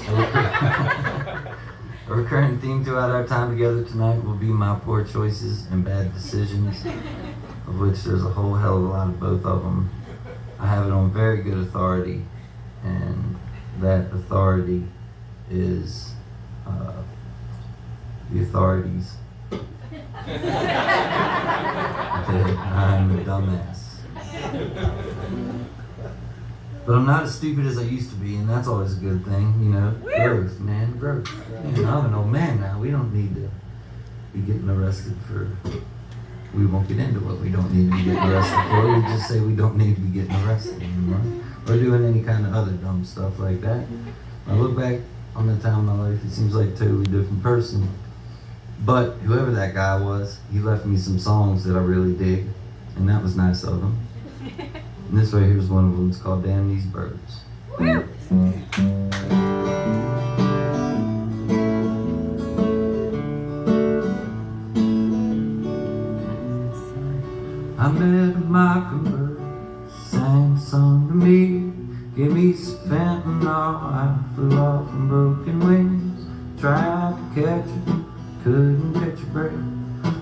A recurring theme throughout our time together tonight will be my poor choices and bad decisions, of which there's a whole hell of a lot of both of them. I have it on very good authority, and that authority is the authorities. Okay, I'm a dumbass. But I'm not as stupid as I used to be, and that's always a good thing, you know. Growth, man, growth. Man, I'm an old man now. We don't need to be getting arrested for... We won't get into what we don't need to be getting arrested for. We just say we don't need to be getting arrested anymore. Or doing any kind of other dumb stuff like that. When I look back on that time in my life, it seems like a totally different person. But whoever that guy was, he left me some songs that I really dig, and that was nice of him. And this right here is one of them. It's called Damn These Birds. I met a mockingbird, sang a song to me, gave me some fentanyl, I flew off on broken wings, tried to catch it, couldn't catch a break.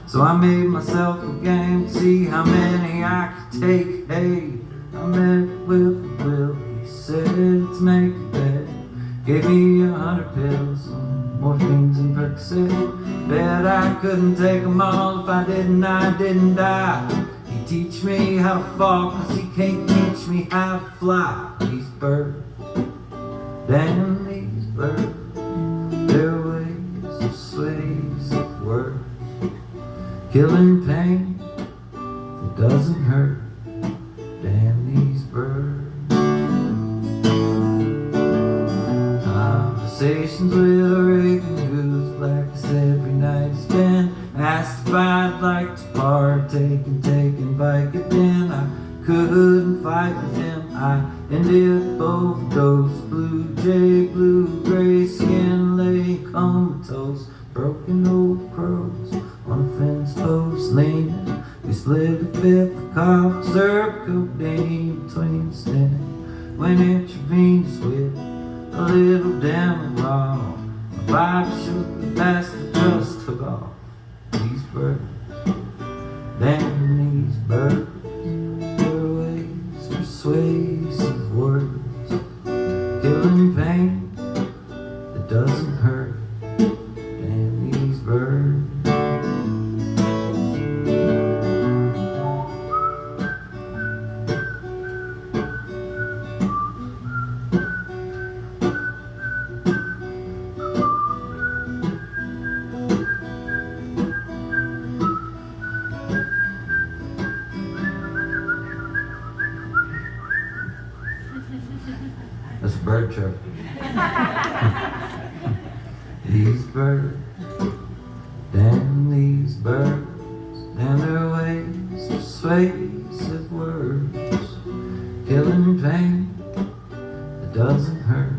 So I made myself a game to see how many I could take. Hey, I met Will, he said it's make a bet. Gave me 100 pills, some morphines and Percocet. Bet I couldn't take them all, if I didn't die. He teach me how to fall, cause he can't teach me how to fly. These birds, damn these birds, their ways of sways of words. Killing pain that doesn't hurt. Damn these birds. Conversations with a raven who's black as every night has been. Asked if I'd like to partake and take Vicodin. I couldn't fight with him. I ended overdose. Blue jay, blue gray skin, lay comatose. Broken old crows on a fence post leaning. We split a fifth of cops, codeine between the stem. When intravenous with a little damn wrong. My body shook, the bastard just took off. These birds, damn these birds, their ways persuasive words. Killing pain that doesn't hurt. Damn these birds. That's a bird chirp. These birds, damn these birds, damn their ways, persuasive words. Killing pain that doesn't hurt.